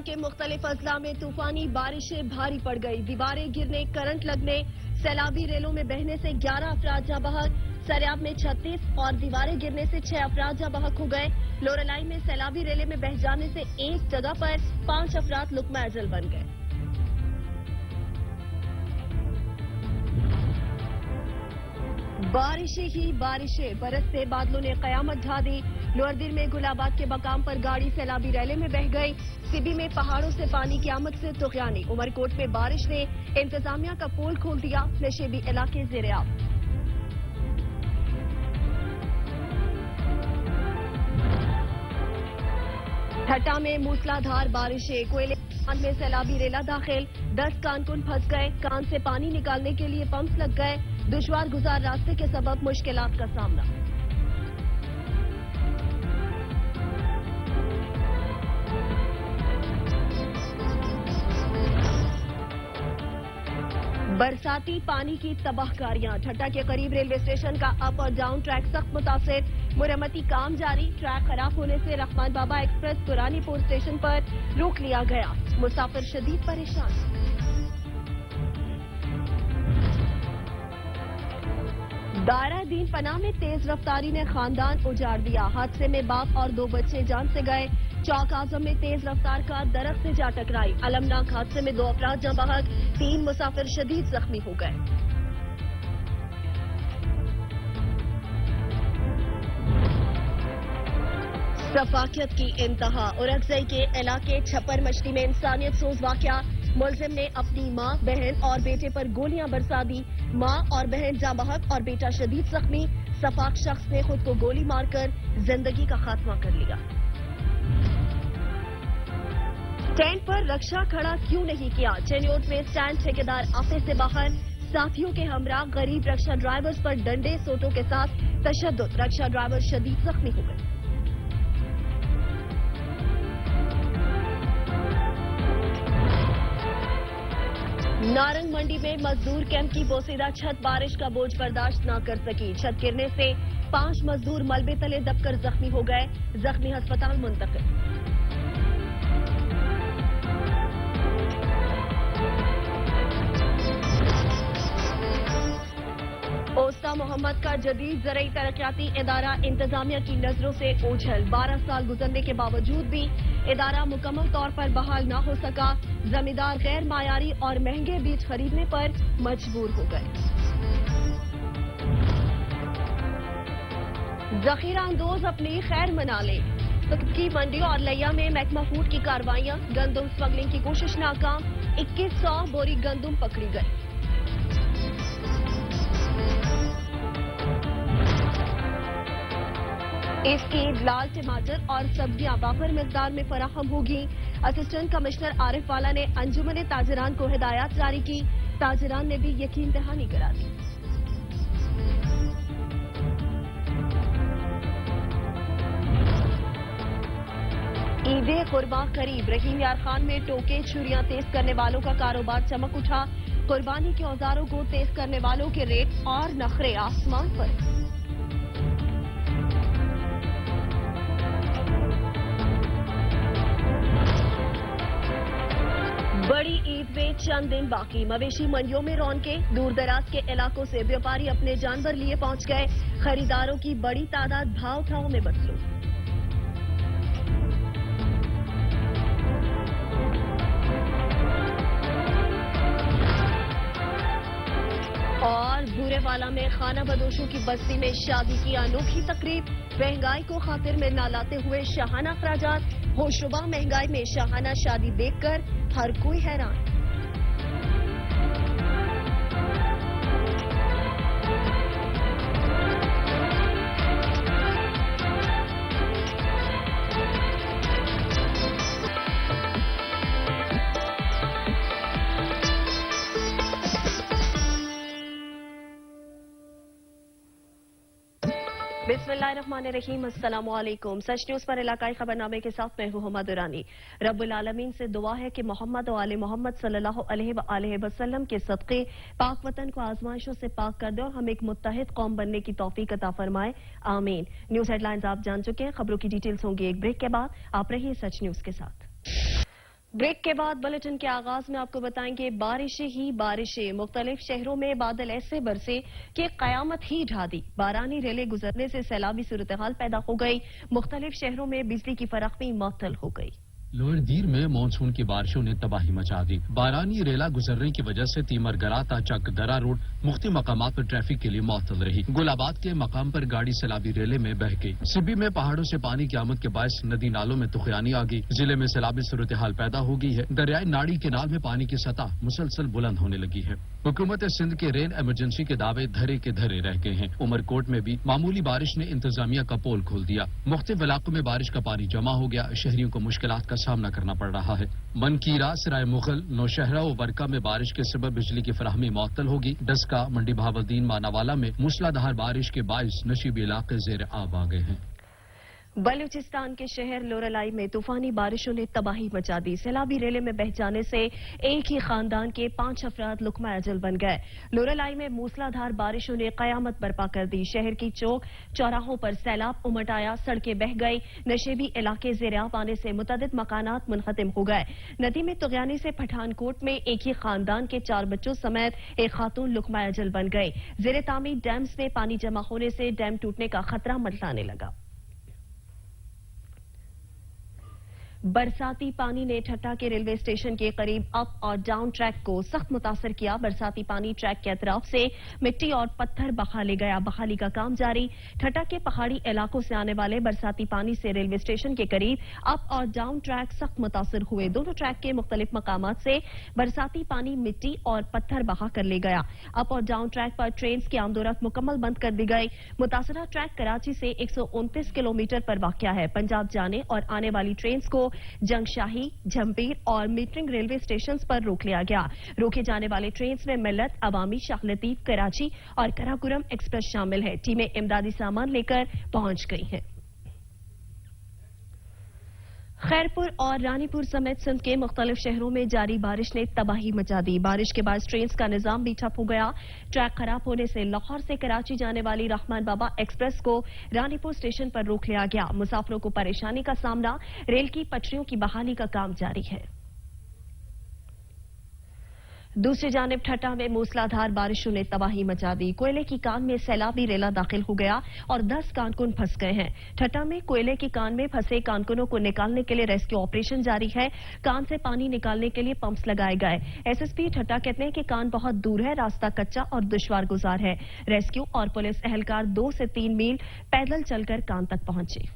کے مختلف اضلاع میں طوفانی بارشیں بھاری پڑ گئی. دیواریں گرنے، کرنٹ لگنے، سیلابی ریلوں میں بہنے سے 11 افراد جاں بحق. سریاب میں 36 اور دیواریں گرنے سے 6 افراد جاں بحق ہو گئے. لوریلائی میں سیلابی ریلے میں بہہ جانے سے ایک جگہ پر 5 افراد لقمہ اجل بن گئے. بارشیں ہی بارشیں، برستے بادلوں نے قیامت ڈھا دی. لوردر میں گلاباد کے مقام پر گاڑی سیلابی ریلے میں بہہ گئی. سبی میں پہاڑوں سے پانی کی آمد سے طغیانی. عمرکوٹ میں بارش نے انتظامیہ کا پول کھول دیا. نشیبی علاقے زیر آب. ٹھٹا میں موسلادھار بارشیں. کوئلے میں سیلابی ریلا داخل. 10 کانکن پھنس گئے. کان سے پانی نکالنے کے لیے پمپس لگ گئے. دشوار گزار راستے کے سبب مشکلات کا سامنا. برساتی پانی کی تباہ کاریاں. ٹھٹا کے قریب ریلوے اسٹیشن کا اپ اور ڈاؤن ٹریک سخت متاثر. مرمتی کام جاری. ٹریک خراب ہونے سے رحمان بابا ایکسپریس پرانی پور اسٹیشن پر روک لیا گیا. مسافر شدید پریشان. دائرہ دین پناہ میں تیز رفتاری نے خاندان اجاڑ دیا. حادثے میں باپ اور 2 بچے جان سے گئے. چوک اعظم میں تیز رفتار کار درخت سے جا ٹکرائی. المناک حادثے میں 2 افراد جاں بحق. 3 مسافر شدید زخمی ہو گئے. سفاکیت کی انتہا. اورکزئی کے علاقے چھپر مچھلی میں انسانیت سوز واقعہ. ملزم نے اپنی ماں، بہن اور بیٹے پر گولیاں برسا دی. ماں اور بہن جاں بحق اور بیٹا شدید زخمی. سفاک شخص نے خود کو گولی مار کر زندگی کا خاتمہ کر لیا. اسٹینڈ پر رکشا کھڑا کیوں نہیں کیا؟ چینیوٹ میں اسٹینڈ ٹھیکیدار آفس سے باہر. ساتھیوں کے ہمراہ غریب رکشا ڈرائیورز پر ڈنڈے سوٹوں کے ساتھ تشدد. رکشا ڈرائیور شدید زخمی ہو گئے. نارنگ منڈی میں مزدور کیمپ کی بوسیدہ چھت بارش کا بوجھ برداشت نہ کر سکی. چھت گرنے سے 5 مزدور ملبے تلے دب کر زخمی ہو گئے. زخمی ہسپتال منتقل. اوستا محمد کا جدید زرعی ترقیاتی ادارہ انتظامیہ کی نظروں سے اوجھل. 12 سال گزرنے کے باوجود بھی ادارہ مکمل طور پر بحال نہ ہو سکا. زمیندار غیر معیاری اور مہنگے بیج خریدنے پر مجبور ہو گئے. ذخیرہ اندوز اپنی خیر منا لے. کی منڈی اور لیا میں محکمہ فوڈ کی کارروائیاں. گندم اسمگلنگ کی کوشش ناکام. 2100 بوری گندم پکڑی گئی. اس کی لال ٹماٹر اور سبزیاں وافر مقدار میں فراہم ہوگی. اسسٹنٹ کمشنر عارف والا نے انجمن تاجران کو ہدایات جاری کی. تاجران نے بھی یقین دہانی کرا دی. عید قرباں قریب. رحیم یار خان میں ٹوکے چھریاں تیز کرنے والوں کا کاروبار چمک اٹھا. قربانی کے اوزاروں کو تیز کرنے والوں کے ریٹ اور نخرے آسمان پر. بڑی عید میں چند دن باقی. مویشی منڈیوں میں رونقیں. دور دراز کے علاقوں سے بیوپاری اپنے جانور لیے پہنچ گئے. خریداروں کی بڑی تعداد بھاؤ ٹھاؤ میں مصروف. اور بورے والا میں خانہ بدوشوں کی بستی میں شادی کی انوکھی تقریب. مہنگائی کو خاطر میں نہ لاتے ہوئے شاہانہ اخراجات. ہوشربا مہنگائی میں شاہانہ شادی دیکھ کر ہر کوئی حیران. بسم اللہ الرحمن الرحیم. السلام علیکم. سچ نیوز پر علاقائی خبرنامے کے ساتھ میں ہوں ہما دورانی. رب العالمین سے دعا ہے کہ محمد و آل محمد صلی اللہ علیہ وآلہ وسلم کے صدقے پاک وطن کو آزمائشوں سے پاک کر دے اور ہم ایک متحد قوم بننے کی توفیق عطا فرمائے. آمین. نیوز ہیڈ لائنز آپ جان چکے ہیں. خبروں کی ڈیٹیلز ہوں گی ایک بریک کے بعد. آپ رہیے سچ نیوز کے ساتھ. ब्रेक के बाद बुलेटिन के आगाज में आपको बताएंगे बारिशें ही बारिशें। मुख्तलिफ शहरों में बादल ऐसे बरसे कि कयामत ही ढा दी। बारानी रेलें गुजरने से सैलाबी सूरत-ए-हाल पैदा हो गई। मुख्तलिफ शहरों में बिजली की फराखमी मुअत्तल हो गई। लोअर दीर में मानसून की बारिशों ने तबाही मचा दी। बारानी रेला गुजरने की वजह से तीमरगरा ता चक दरा रोड मुख्तलिफ मकामात पर ट्रैफिक के लिए मुअत्तल रही। गुलाबाद के मकाम पर गाड़ी सैलाबी रेले में बह गई। सिब्बी में पहाड़ों से पानी की आमद के बायस नदी नालों में तुखयानी आ गई। जिले में सैलाबी सूरत हाल पैदा हो गई है। दरियाई नाड़ी केनाल में पानी की सतह मुसलसल बुलंद होने लगी है। हुकूमत सिंध के रेन एमरजेंसी के दावे धरे के धरे रह गए हैं। उमरकोट में भी मामूली बारिश ने इंतजामिया का पोल खोल दिया। मुख्तलिफ इलाकों में बारिश का पानी जमा हो गया। शहरियों को मुश्किलात का सामना करना पड़ रहा है। मनकीरा, सराय मुगल, नौशहरा और वर्का में बारिश के सबब बिजली की फराहमी मुअत्तल होगी। डस्का, मंडी बहावलदीन, मानावाला में मूसलाधार बारिश के बायस नशीबी इलाके जेर आब आ गए हैं। बलूचिस्तान के शहर लोरेलाई में तूफानी बारिशों ने तबाही मचा दी। सैलाबी रेले में बह जाने से एक ही खानदान के 5 अफराद लुकमा अजल बन गए। लोरेलाई में मूसलाधार बारिशों ने कयामत बर्पा कर दी। शहर की चौक चौराहों पर सैलाब उमट आया, सड़कें बह गई। नशेबी इलाके ज़ेर-ए-आब आने से मुतअद्दिद मकानात मुनहतिम हो गए। नदी में तुगयानी से पठानकोट में एक ही खानदान के 4 बच्चों समेत एक खातून लुकमा अजल बन गई। ज़ेर तामीर डैम्स में पानी जमा होने से डैम टूटने का खतरा मंडराने लगा। बरसाती पानी ने ठट्टा के रेलवे स्टेशन के करीब अप और डाउन ट्रैक को सख्त मुतासर किया। बरसाती पानी ट्रैक के अतराफ से मिट्टी और पत्थर बहा ले गया। बहाली का काम जारी। ठट्टा के पहाड़ी इलाकों से आने वाले बरसाती पानी से रेलवे स्टेशन के करीब अप और डाउन ट्रैक सख्त मुतासर हुए। दोनों ट्रैक के मुख्तलिफ मकामात से बरसाती पानी मिट्टी और पत्थर बहा कर ले गया। अप और डाउन ट्रैक पर ट्रेन की आमदोरफ्त मुकम्मल बंद कर दी गई। मुतासरा ट्रैक कराची से 129 किलोमीटर पर वाक़या है। पंजाब जाने और आने वाली ट्रेन को जंगशाही, जंबीर और मीटरिंग रेलवे स्टेशन पर रोक लिया गया। रोके जाने वाले ट्रेन में मिल्लत, अवामी, शाह लतीफ, कराची और कराकुरम एक्सप्रेस शामिल है। टीमें इमदादी सामान लेकर पहुंच गई हैं। खैरपुर और रानीपुर समेत सिंध के मुख्तलिफ शहरों में जारी बारिश ने तबाही मचा दी। बारिश के बाद ट्रेन का निजाम भी ठप हो गया। ट्रैक खराब होने से लाहौर से कराची जाने वाली रहमान बाबा एक्सप्रेस को रानीपुर स्टेशन पर रोक लिया गया। मुसाफिरों को परेशानी का सामना। रेल की पटरियों की बहाली का काम जारी है। दूसरी जानिब ठट्टा में मूसलाधार बारिशों ने तबाही मचा दी। कोयले की कान में सैलाबी रेला दाखिल हो गया और 10 कारकुन फंस गए हैं। ठट्टा में कोयले की कान में फंसे कारकुनों को निकालने के लिए रेस्क्यू ऑपरेशन जारी है। कान से पानी निकालने के लिए पंप्स लगाए गए। एसएसपी ठट्टा कहते हैं कि कान बहुत दूर है, रास्ता कच्चा और दुश्वार गुजार है। रेस्क्यू और पुलिस एहलकार 2 से 3 मील पैदल चलकर कान तक पहुंचे।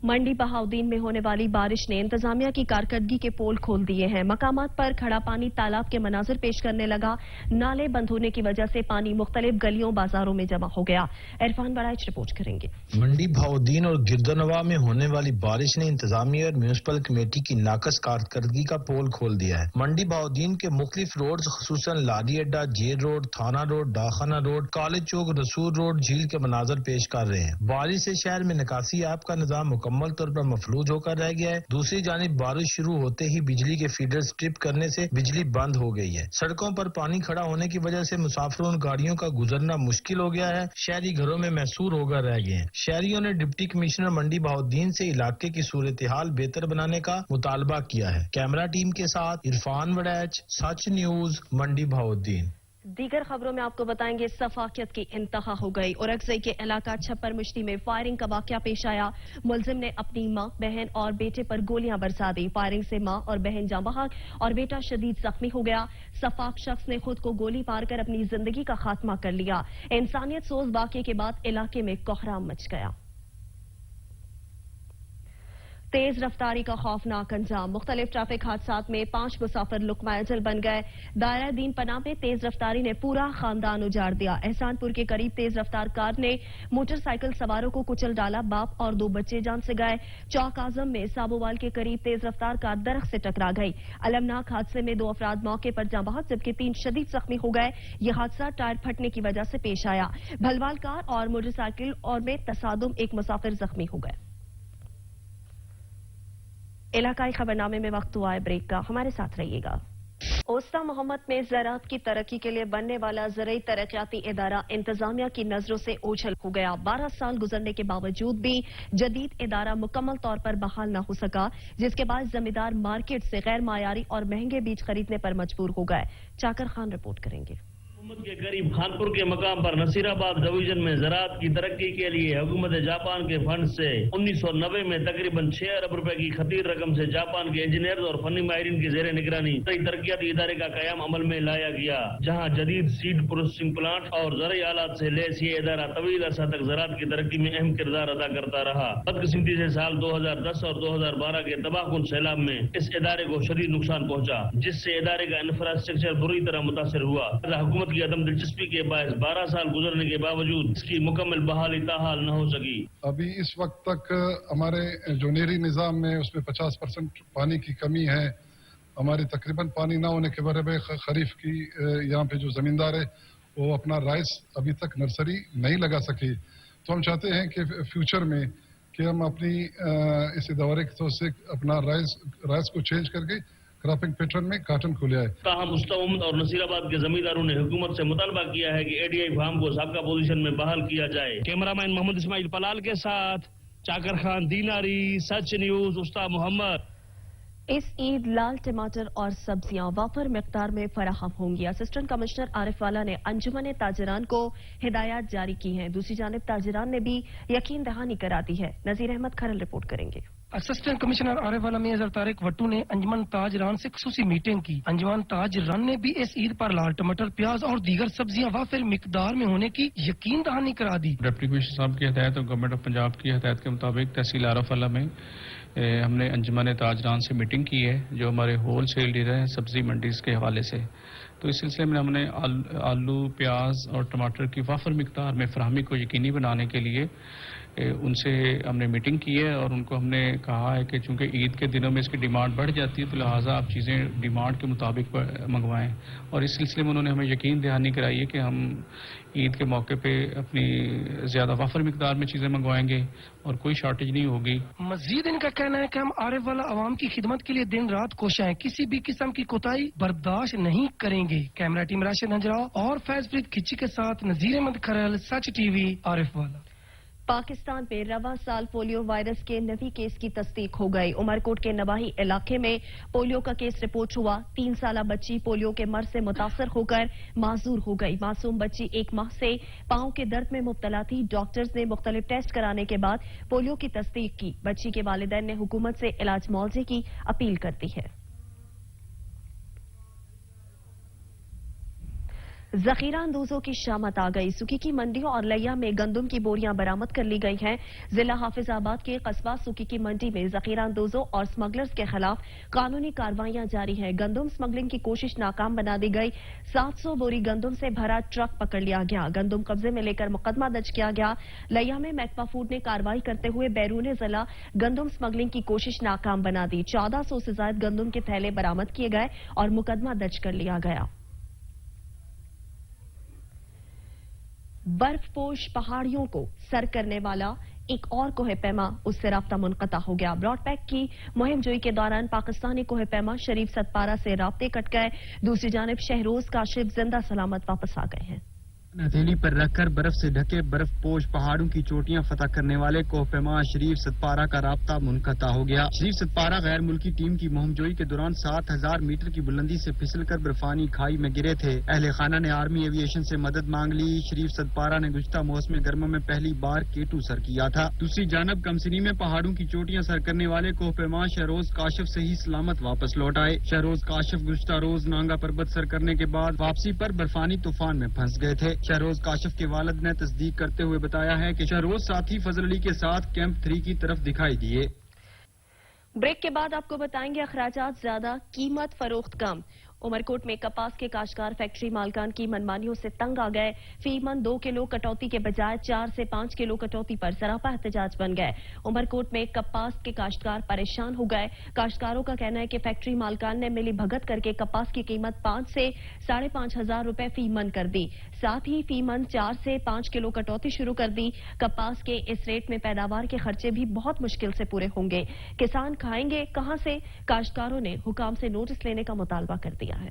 मंडी बहाउद्दीन में होने वाली बारिश ने इंतजामिया की कारकर्दगी के पोल खोल दिए हैं। मकामात पर खड़ा पानी तालाब के मनाजिर पेश करने लगा। नाले बंद होने की वजह से पानी मुख्तलिफ गलियों बाजारों में जमा हो गया। इरफान बराइच रिपोर्ट करेंगे। मंडी बहाउद्दीन और गिरदनवा में होने वाली बारिश ने इंतजामिया और म्यूनिसिपल कमेटी की नाकस कारकर्दगी का पोल खोल दिया है। मंडी बहाउद्दीन के मुख्तलिफ रोड खसूसन लादी अड्डा, जेल रोड, थाना रोड, डाखाना रोड, कॉलेज चौक, रसूल रोड झील के मनाजिर पेश कर रहे हैं। बारिश से शहर में निकासी ऐप का निजाम मुकम्मल तौर पर मफलूज होकर रह गया है। दूसरी जानिब बारिश शुरू होते ही बिजली के फीडर स्ट्रिप करने से बिजली बंद हो गई है। सड़कों पर पानी खड़ा होने की वजह से मुसाफिरों और गाड़ियों का गुजरना मुश्किल हो गया है। शहरी घरों में महसूर होकर रह गए हैं। शहरियों ने डिप्टी कमिश्नर मंडी बहाउद्दीन से इलाके की सूरत हाल बेहतर बनाने का मुतालबा किया है। कैमरा टीम के साथ इरफान वड़ैच, सच न्यूज, मंडी बहाउद्दीन। दीगर खबरों में आपको बताएंगे सफाकियत की इंतहा हो गई। औरकजई के इलाका छप्पर मुश्ती में फायरिंग का वाकया पेश आया। मुलजिम ने अपनी मां, बहन और बेटे पर गोलियां बरसा दी। फायरिंग से मां और बहन जाँ बहक और बेटा शदीद जख्मी हो गया। सफाक शख्स ने खुद को गोली मार कर अपनी जिंदगी का खात्मा कर लिया। इंसानियत सोज वाकये के बाद इलाके में कोहराम मच गया। तेज रफ्तारी का खौफनाक अंजाम। मुख्तलिफ ट्रैफिक हादसात में 5 मुसाफिर लुकमा अजल बन गए। दायरा दीन पनाह में तेज रफ्तारी ने पूरा खानदान उजाड़ दिया। एहसानपुर के करीब तेज रफ्तार कार ने मोटरसाइकिल सवारों को कुचल डाला। बाप और 2 बच्चे जान से गए। चौक आजम में साबोवाल के करीब तेज रफ्तार कार दरख्त से टकरा गई। अलमनाक हादसे में 2 अफराद मौके पर जाँ बहक जबकि 3 शदीद जख्मी हो गए। यह हादसा टायर फटने की वजह से पेश आया। भलवाल कार और मोटरसाइकिल और में तसादुम, एक मुसाफिर जख्मी हो गए। इलाकाई खबरनामे में वक्त हुआ है ब्रेक का, हमारे साथ रहिएगा। ओस्ता मोहम्मद में ज़राअत की तरक्की के लिए बनने वाला ज़रई तरक्याती इदारा इंतजामिया की नजरों से ओझल हो गया। 12 साल गुजरने के बावजूद भी जदीद इदारा मुकम्मल तौर पर बहाल न हो सका, जिसके बाद जमींदार मार्केट से गैर मायारी और महंगे बीज खरीदने पर मजबूर हो गए। चाकर खान रिपोर्ट करेंगे। हुकूमत के करीब खानपुर के मकाम पर नसीराबाद डिवीजन में ज़राअत की तरक्की के लिए हुकूमत जापान के फंड से 1990 में तकरीबन 6 अरब रुपए की खतीर रकम से जापान के इंजीनियर और फनी माहिरीन की जेर निगरानी तरक्याती इदारे का कयाम अमल में लाया गया, जहाँ जदीद सीड प्रोसेसिंग प्लांट और ज़रई आलात से लैस ये इदारा तवील अरसा तक ज़राअत की तरक्की में अहम किरदार अदा करता रहा। बदकिस्मती से साल 2010 और 2012 के तबाहकुन सैलाब में इस इदारे को शदीद नुकसान पहुंचा, जिससे इदारे का इंफ्रास्ट्रक्चर बुरी तरह मुतासर हुआ। हुकूमत की अदम दिलचस्पी के बायस 12 साल गुजरने के बावजूद इसकी मुकम्मल बहाली ताहाल न हो सकी। अभी इस वक्त तक हमारे जो नेरी निज़ाम में उसमें 50% पानी की कमी है। हमारी तकरीबन पानी ना होने के बराबर खरीफ की यहाँ पे जो ज़मींदार है वो अपना राइस अभी तक नर्सरी नहीं लगा सके। तो हम चाहते हैं कि फ्यूचर में कि हम अपनी इस इदारे की तरफ से अपना राइस को चेंज करके क्रॉपिंग पैटर्न में काटन को ले आए। ताहम मुस्तमद और नसीराबाद के जमींदारों ने हुकूमत से मुतालबा किया है कि एडीआई फार्म को साबका पोजीशन में बहाल किया जाए। कैमरामैन मोहम्मद इस्माइल पलाल के साथ चाकर खान दीनारी, सच न्यूज, उस्ता मोहम्मद। इस ईद लाल टमाटर और सब्जियां वाफर मिकदार में फराहम होंगी। असिस्टेंट कमिश्नर आरिफ वाला ने अंजुमन ताजिरान को हिदायत जारी की हैं। दूसरी जानिब ताजिरान ने भी यकीन दहानी करा दी है। नजीर अहमद खरल रिपोर्ट करेंगे। असिस्टेंट कमिश्नर आरिफ वाला मियां तारिक वट्टू ने अंजुमन ताजरान से खुसूसी मीटिंग की। अंजुमन ताजरान ने भी इस ईद पर लाल टमाटर, प्याज और दीगर सब्जियां वाफिर मिकदार में होने की यकीन दहानी करा दी। डिप्टी कमिश्नर साहब की हिदायत और गवर्नमेंट ऑफ पंजाब की हिदायत के मुताबिक तहसील आरिफ वाला में हमने अंजुमन ताजरान से मीटिंग की है, जो हमारे होल सेल डीलर हैं सब्जी मंडीज के हवाले से। तो इस सिलसिले में हमने आलू, प्याज और टमाटर की वाफर मिकदार में फराहमी को यकीनी बनाने के लिए उनसे हमने मीटिंग की है और उनको हमने कहा है कि चूंकि ईद के दिनों में इसकी डिमांड बढ़ जाती है, तो लिहाजा आप चीज़ें डिमांड के मुताबिक मंगवाएं। और इस सिलसिले में उन्होंने हमें यकीन दहानी कराई है कि हम ईद के मौके पे अपनी ज़्यादा वाफर मिकदार में चीज़ें मंगवाएंगे और कोई शॉर्टेज नहीं होगी। मजीद इनका कहना है कि हम आरिफ वाला आवाम की खिदमत के लिए दिन रात कोशिश हैं, किसी भी किस्म की कोताही बर्दाश्त नहीं करेंगे। कैमरा टीम राशिद हंजराव और फैजप्रीत खिच्ची के साथ नजीर अहमद खरल, सच टीवी, आरिफ वाला। पाकिस्तान में रवा साल पोलियो वायरस के नवी केस की तस्दीक हो गई। उमरकोट के नवाही इलाके में पोलियो का केस रिपोर्ट हुआ। 3 साला बच्ची पोलियो के मर्ज से मुतासर होकर माजूर हो गई। मासूम बच्ची 1 माह से पांव के दर्द में मुब्तला थी। डॉक्टर्स ने मुख्तलिफ टेस्ट कराने के बाद पोलियो की तस्दीक की। बच्ची के वालिदैन ने हुकूमत से इलाज मुआवजे की अपील कर दी है। जखीरा अंदोजों की शामत आ गई। सुकी की मंडियों और लैया में गंदम की बोरियां बरामद कर ली गई हैं। जिला हाफिजाबाद के कस्बा सुकी की मंडी में जखीरा अंदोजों और स्मगलर्स के खिलाफ कानूनी कार्रवाइयां जारी हैं। गंदम स्मगलिंग की कोशिश नाकाम बना दी गई। 700 बोरी गंदम से भरा ट्रक पकड़ लिया गया। गंदम कब्जे में लेकर मुकदमा दर्ज किया गया। लैया में महकमा फूड ने कार्रवाई करते हुए बैरून जिला गंदम स्मगलिंग की कोशिश नाकाम बना दी। 1400 से ज्यादा गंदम के थैले बरामद किए गए और मुकदमा दर्ज कर लिया गया। बर्फपोश पहाड़ियों को सर करने वाला एक और कोहे पैमा, उससे राब्ता मुनक़ता हो गया। ब्रॉडपैक की मुहिम जोई के दौरान पाकिस्तानी कोहे पैमा शरीफ सतपारा से राब्ते कट गए। दूसरी जानिब शहरोज काशिफ जिंदा सलामत वापस आ गए हैं। हथेली पर रखकर बर्फ से ढके बर्फपोश पहाड़ों की चोटियां फतह करने वाले कोहपेमा शरीफ सतपारा का राब्ता मुनक़ता हो गया। शरीफ सतपारा गैर मुल्की टीम की मुहिमजोई के दौरान 7000 मीटर की बुलंदी से फिसलकर बर्फानी खाई में गिरे थे। अहले खाना ने आर्मी एविएशन से मदद मांग ली। शरीफ सतपारा ने गुज़िश्ता मौसम गर्मा में पहली बार केटू सर किया था। दूसरी जानब कमसनी में पहाड़ों की चोटियां सर करने वाले कोहपेमा शहरोज काशिफ से ही सलामत वापस लौट आए। शहरोज काशिफ गुज़िश्ता रोज नांगा पर्वत सर करने के बाद वापसी पर बर्फानी तूफान में फंस गए थे। शहरोज काशिफ के वालिद ने तस्दीक करते हुए बताया है कि शहरोज साथी फजल अली के साथ कैंप 3 की तरफ दिखाई दिए। ब्रेक के बाद आपको बताएंगे अखराजात ज्यादा, कीमत फरोख्त कम। उमरकोट में कपास के काश्तकार फैक्ट्री मालकान की मनमानियों से तंग आ गए। फी मन 2 किलो कटौती के बजाय 4 से 5 किलो कटौती पर सरापा एहतजाज बन गए। उमरकोट में कपास के काश्तकार परेशान हो गए। काश्तकारों का कहना है कि फैक्ट्री मालकान ने मिली भगत करके कपास की कीमत 5 से 5,500 रुपए फी मन कर दी। साथ ही फी मन 4 से 5 किलो कटौती शुरू कर दी। कपास के इस रेट में पैदावार के खर्चे भी बहुत मुश्किल से पूरे होंगे। किसान खाएंगे कहां से? काश्तकारों ने हुकाम से नोटिस लेने का मुतालबा कर दिया है।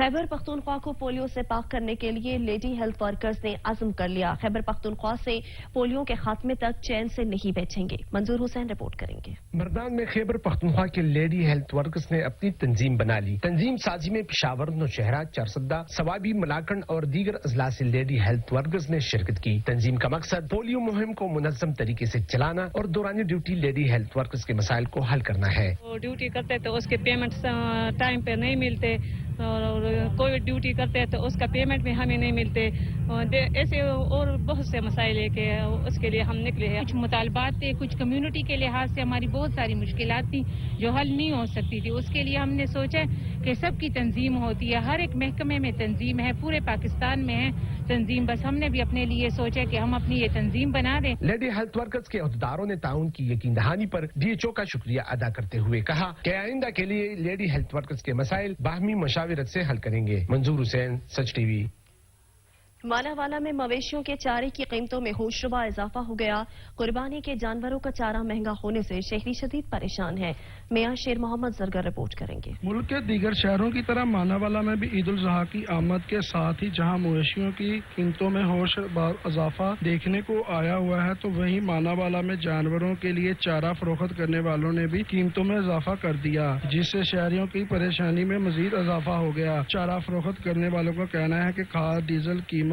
खैबर पख्तूनख्वा को पोलियो से पाक करने के लिए लेडी हेल्थ वर्कर्स ने अज़्म कर लिया। खैबर पख्तूनख्वा से पोलियो के खात्मे तक चैन से नहीं बैठेंगे। मंजूर हुसैन रिपोर्ट करेंगे। मर्दान में खैबर पख्तूनख्वा के लेडी हेल्थ वर्कर्स ने अपनी तंजीम बना ली। तंजीम साजी में पिशावर, नौशहरा, चारसद्दा, सवाबी, मलाकंड और दीगर अजला से लेडी हेल्थ वर्कर्स ने शिरकत की। तंजीम का मकसद पोलियो मुहिम को मुनज़्ज़म तरीके से चलाना और दौरान ड्यूटी लेडी हेल्थ वर्कर्स के मसाइल को हल करना है। ड्यूटी करते तो उसके पेमेंट टाइम पे नहीं मिलते और कोई ड्यूटी करते हैं तो उसका पेमेंट भी हमें नहीं मिलते। ऐसे और बहुत से मसाइल है कि उसके लिए हम निकले हैं। कुछ मुतालबात थे, कुछ कम्युनिटी के लिहाज से हमारी बहुत सारी मुश्किलात थी जो हल नहीं हो सकती थी। उसके लिए हमने सोचा कि सबकी तंजीम होती है, हर एक महकमे में तंजीम है, पूरे पाकिस्तान में है तंजीम। बस हमने भी अपने लिए सोचा कि हम अपनी ये तंजीम बना दें। लेडी हेल्थ वर्कर्स के अहदेदारों ने ताउन की यकीन दहानी पर DHO का शुक्रिया अदा करते हुए कहा कि आइंदा के लिए लेडी हेल्थ वर्कर्स के मसाइल बाहमी मशाविरत से हल करेंगे। मंजूर हुसैन, सच टीवी। मालावाला में मवेशियों के चारे की कीमतों में होशरुबा इजाफा हो गया। कुर्बानी के जानवरों का चारा महंगा होने से शहरी शदीद परेशान है। मियां शेर मोहम्मद जरगर रिपोर्ट करेंगे। मुल्क के दीगर शहरों की तरह मानावाला में भी ईद उल ज़ुहा की आमद के साथ ही जहां मवेशियों की कीमतों में होशरुबा इजाफा देखने को आया हुआ है, तो वहीं मानावाला में जानवरों के लिए चारा फरोख्त करने वालों ने भी कीमतों में इजाफा कर दिया, जिससे शहरियों की परेशानी में मजीद इजाफा हो गया। चारा फरोख्त करने वालों का कहना है कि खाद, डीजल कीमत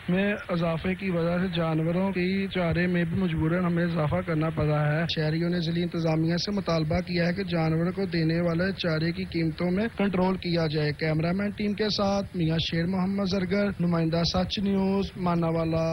में इजाफे की वजह से जानवरों की चारे में भी मजबूरन हमें इजाफा करना पड़ा है। शहरियों ने जिली इंतजामिया से मुतालबा किया है कि जानवरों को देने वाले चारे की कीमतों में कंट्रोल किया जाए। कैमरामैन टीम के साथ मियां शेर मोहम्मद जरगर, नुमाइंदा सच न्यूज, मानावाला।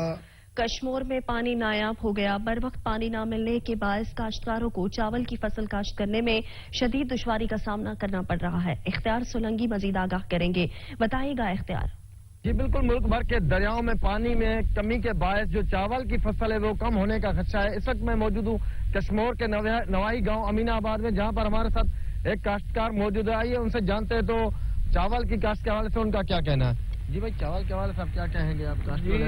कश्मीर में पानी नायाब हो गया। बर वक्त पानी न मिलने के बायस काश्तकारों को चावल की फसल काश्त करने में शदीद दुश्वारी का सामना करना पड़ रहा है। इख्तियार सोलंगी मजीद आगाह करेंगे, बताइएगा इख्तियार। जी बिल्कुल, मुल्क भर के दरियाओं में पानी में कमी के बायस जो चावल की फसल है वो कम होने का खदशा है। इस वक्त मैं मौजूद हूँ कश्मीर के नवाही गांव अमीनाबाद में, जहां पर हमारे साथ एक काश्तकार मौजूद है। आइए उनसे जानते हैं तो चावल की काश्त के हवाले से उनका क्या कहना है। जी भाई, चावल के हवाले से आप क्या कहेंगे? आप जी,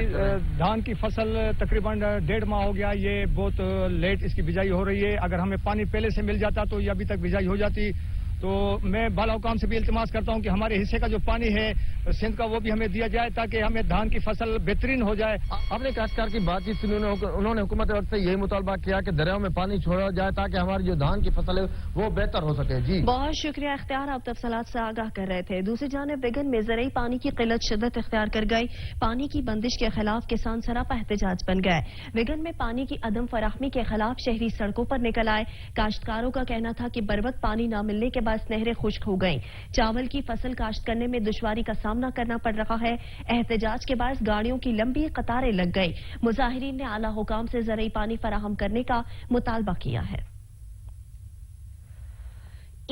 धान की फसल तकरीबन 1.5 माह हो गया, ये बहुत लेट इसकी बिजाई हो रही है। अगर हमें पानी पहले से मिल जाता तो ये अभी तक बिजाई हो जाती। तो मैं बाला हुकाम से भी इल्तिमास करता हूं कि हमारे हिस्से का जो पानी है सिंध का वो भी हमें दिया जाए ताकि हमें धान की फसल बेहतरीन हो जाए। आपने काश्तकार की बातचीत सुनी, उन्होंने हुकूमत वक्त से यही मुतालबा किया कि दरियाओं में पानी छोड़ा जाए ताकि हमारी जो धान की फसल है वो बेहतर हो सके। जी बहुत शुक्रिया इख्तियार, आप तफसीलात से आगाह कर रहे थे। दूसरी जानिब विगन में ज़रई पानी की किल्लत शिद्दत इख्तियार कर गई। पानी की बंदिश के खिलाफ किसान सरापा एहतजाज बन गए। विगन में पानी की अदम फराहमी के खिलाफ शहरी सड़कों पर निकल आए। काश्तकारों का कहना था कि बर वक्त पानी न मिलने के बाद नहरें खुश्क हो गईं। चावल की फसल काश्त करने में दुश्वारी का सामना करना पड़ रहा है। एहतजाज के बाद गाड़ियों की लंबी कतारें लग गई। मुजाहिरीन ने आला हुकाम से ज़रई पानी फराहम करने का मुतालबा किया है।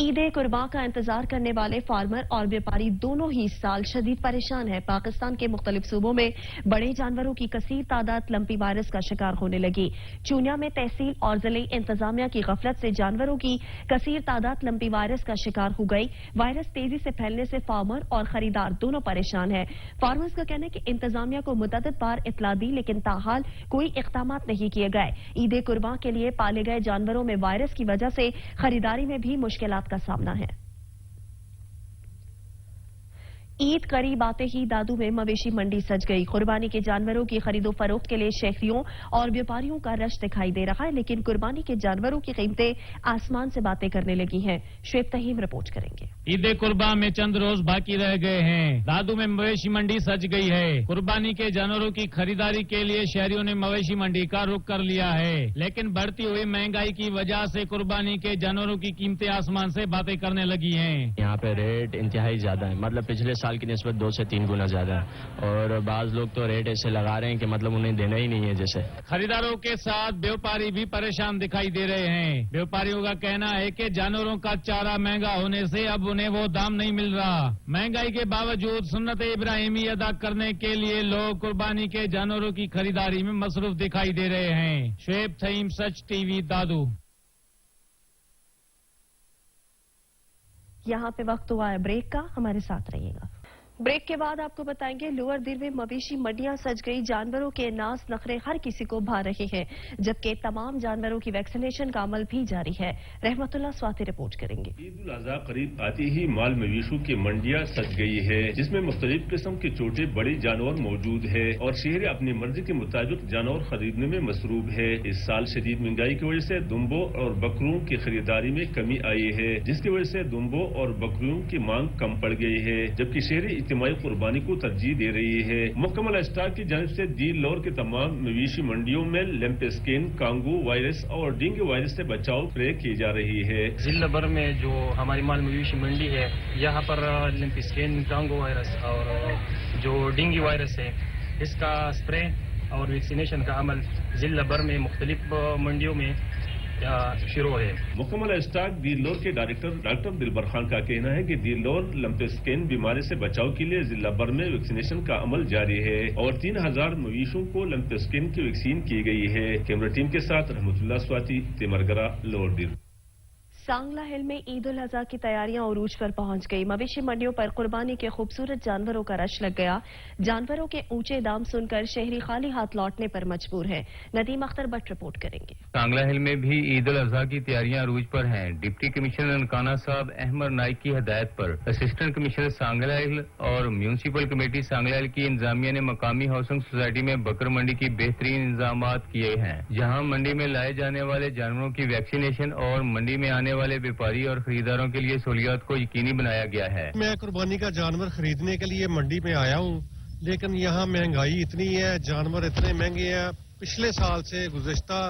ईद कुर्बान का इंतजार करने वाले फार्मर और व्यापारी दोनों ही साल शदीद परेशान है। पाकिस्तान के मुख्तलिफ सूबों में बड़े जानवरों की कसीर तादाद लंपी वायरस का शिकार होने लगी। चूनिया में तहसील और जिले इंतजामिया की गफलत से जानवरों की कसीर तादाद लंपी वायरस का शिकार हो गई। वायरस तेजी से फैलने से फार्मर और खरीदार दोनों परेशान है। फार्मर्स का कहना है कि इंतजामिया को मुतअद्दिद बार इतला दी, लेकिन ताहाल कोई इक़दामात नहीं किए गए। ईद कुर्बान के लिए पाले गए जानवरों में वायरस की वजह से खरीदारी में भी मुश्किलात का सामना है। ईद करीब आते ही दादू में मवेशी मंडी सज गई। कुर्बानी के जानवरों की खरीदो फरोख्त के लिए शहरियों और व्यापारियों का रश दिखाई दे रहा है, लेकिन कुर्बानी के जानवरों की कीमतें आसमान से बातें करने लगी हैं। शुएब तहीम रिपोर्ट करेंगे। ईद कुर्बान में चंद रोज बाकी रह गए हैं। दादू में मवेशी मंडी सज गई है। कुर्बानी के जानवरों की खरीदारी के लिए शहरियों ने मवेशी मंडी का रुख कर लिया है, लेकिन बढ़ती हुई महंगाई की वजह से कुर्बानी के जानवरों की कीमतें आसमान से बातें करने लगी हैं। यहाँ पे रेट इंतहाई ज्यादा है, मतलब पिछले साल की निस्बत 2 से 3 गुना ज्यादा है। और बाज लोग तो रेट ऐसे लगा रहे हैं कि मतलब उन्हें देना ही नहीं है। जैसे खरीदारों के साथ व्यापारी भी परेशान दिखाई दे रहे हैं। व्यापारियों का कहना है कि जानवरों का चारा महंगा होने से अब उन्हें वो दाम नहीं मिल रहा। महंगाई के बावजूद सुन्नत इब्राहिमी अदा करने के लिए लोग कुर्बानी के जानवरों की खरीदारी में मसरूफ दिखाई दे रहे हैं। शुएब तहीम, सच टीवी, दादू। यहाँ पे वक्त हुआ है ब्रेक का, हमारे साथ रहिएगा। ब्रेक के बाद आपको बताएंगे लोअर दिल में मवेशी मंडियां सज गई, जानवरों के नाज नखरे हर किसी को भा रहे हैं, जबकि तमाम जानवरों की वैक्सीनेशन का अमल भी जारी है। रहमतुल्लाह स्वाति रिपोर्ट करेंगे। ईद उल अज़हा करीब आते ही माल मवेशियों की मंडियां सज गई है, जिसमें मुख्तलिफ किस्म के छोटे बड़े जानवर मौजूद है और शहरी अपनी मर्जी के मुताबिक जानवर खरीदने में मसरूफ है। इस साल शदीद महंगाई की वजह से दुम्बों और बकरियों की खरीदारी में कमी आई है, जिसकी वजह से दुम्बों और बकरियों की मांग कम पड़ गई है, जबकि शहरी इज्तिमाई कुर्बानी को तरजीह दे रही है। मुकम्मल स्टाक की जानिब से दील लौर के तमाम मवेशी मंडियों में लैम्पस्किन, कांगू वायरस और डेंगू वायरस से बचाव स्प्रे की जा रही है। जिला भर में जो हमारी माल मवेशी मंडी है, यहाँ पर लैम्पस्किन, कांगू वायरस और जो डेंगू वायरस है, इसका स्प्रे और वैक्सीनेशन का अमल जिला भर में मुख्तलिफ मंडियों में शुरू है। मुकम्मल स्टाक दीलोर के डायरेक्टर डॉक्टर दिलबर खान का कहना है कि दीलोर लैम्पस्किन बीमारी से बचाव के लिए जिला भर में वैक्सीनेशन का अमल जारी है और 3000 मवेशियों को लैम्पस्किन की वैक्सीन की गई है। कैमरा टीम के साथ रहमतुल्लाह स्वाति, तिमरगरा, लोअर दिल। सांगला हिल में ईद उल अज़हा की तैयारियां उरूज पर पहुंच गई। मवेशी मंडियों पर कुर्बानी के खूबसूरत जानवरों का रश लग गया। जानवरों के ऊंचे दाम सुनकर शहरी खाली हाथ लौटने पर मजबूर हैं। नदीम अख्तर भट्ट रिपोर्ट करेंगे। सांगला हिल में भी ईद उल अज़हा की तैयारियां अरूज पर हैं। डिप्टी कमिश्नर ननकाना साहब अहमद नाइक की हिदायत पर असिस्टेंट कमिश्नर सांगला हिल और म्यूनसिपल कमेटी सांगला हिल की इंतजामिया ने मकामी हाउसिंग सोसाइटी में बकर मंडी की बेहतरीन इंतजाम किए हैं, जहाँ मंडी में लाए जाने वाले जानवरों की वैक्सीनेशन और मंडी में आने वाले व्यापारी और खरीदारों के लिए सहूलियात को यकीनी बनाया गया है। मैं कुर्बानी का जानवर खरीदने के लिए मंडी में आया हूँ, लेकिन यहाँ महंगाई इतनी है, जानवर इतने महंगे हैं। पिछले साल से गुज़िश्ता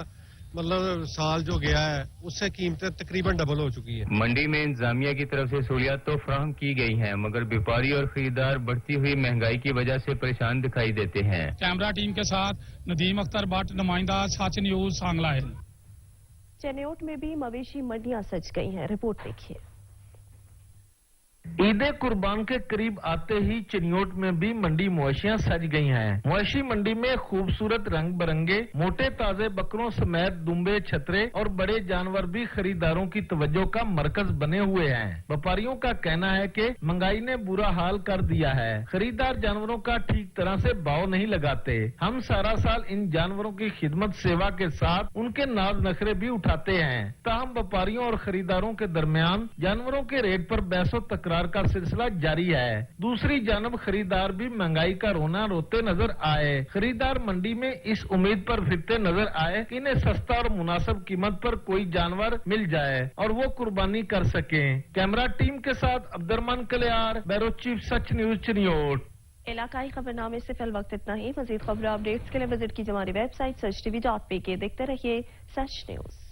मतलब साल जो गया है उससे कीमतें तकरीबन डबल हो चुकी है। मंडी में इंतजामिया की तरफ से सहूलियात तो फराहम की गई हैं, मगर व्यापारी और खरीदार बढ़ती हुई महंगाई की वजह से परेशान दिखाई देते हैं। कैमरा टीम के साथ नदीम अख्तर भट्ट, नुमाइंदा सच न्यूज सांगला हिल। चेन्नौट में भी मवेशी मंडियां सज गई हैं, रिपोर्ट देखिए। ईद कुर्बान के करीब आते ही चिन्योट में भी मंडी मवेशियां सज गई हैं। मवेशी मंडी में खूबसूरत रंग बिरंगे मोटे ताजे बकरों समेत दुम्बे, छतरे और बड़े जानवर भी खरीदारों की तवज्जो का मरकज बने हुए हैं। व्यापारियों का कहना है कि महंगाई ने बुरा हाल कर दिया है, खरीदार जानवरों का ठीक तरह से भाव नहीं लगाते। हम सारा साल इन जानवरों की खिदमत सेवा के साथ उनके नाज नखरे भी उठाते हैं। ताहम व्यापारियों और खरीदारों के दरमियान जानवरों के रेट पर बहसो तकरार का सिलसिला जारी है। दूसरी जानब खरीदार भी महंगाई का रोना रोते नजर आए। खरीदार मंडी में इस उम्मीद पर फिरते नजर आए कि इन्हें सस्ता और मुनासिब कीमत पर कोई जानवर मिल जाए और वो कुर्बानी कर सके। कैमरा टीम के साथ अब्दुर्रहमान कलियार, ब्यूरो चीफ सच न्यूज चिन्योट। इलाकाई खबरनामे से फिल वक्त इतना ही। मजीद खबर अपडेट्स के लिए विजिट कीजिए हमारी वेबसाइट sach tv.pk। देखते रहिए सच न्यूज।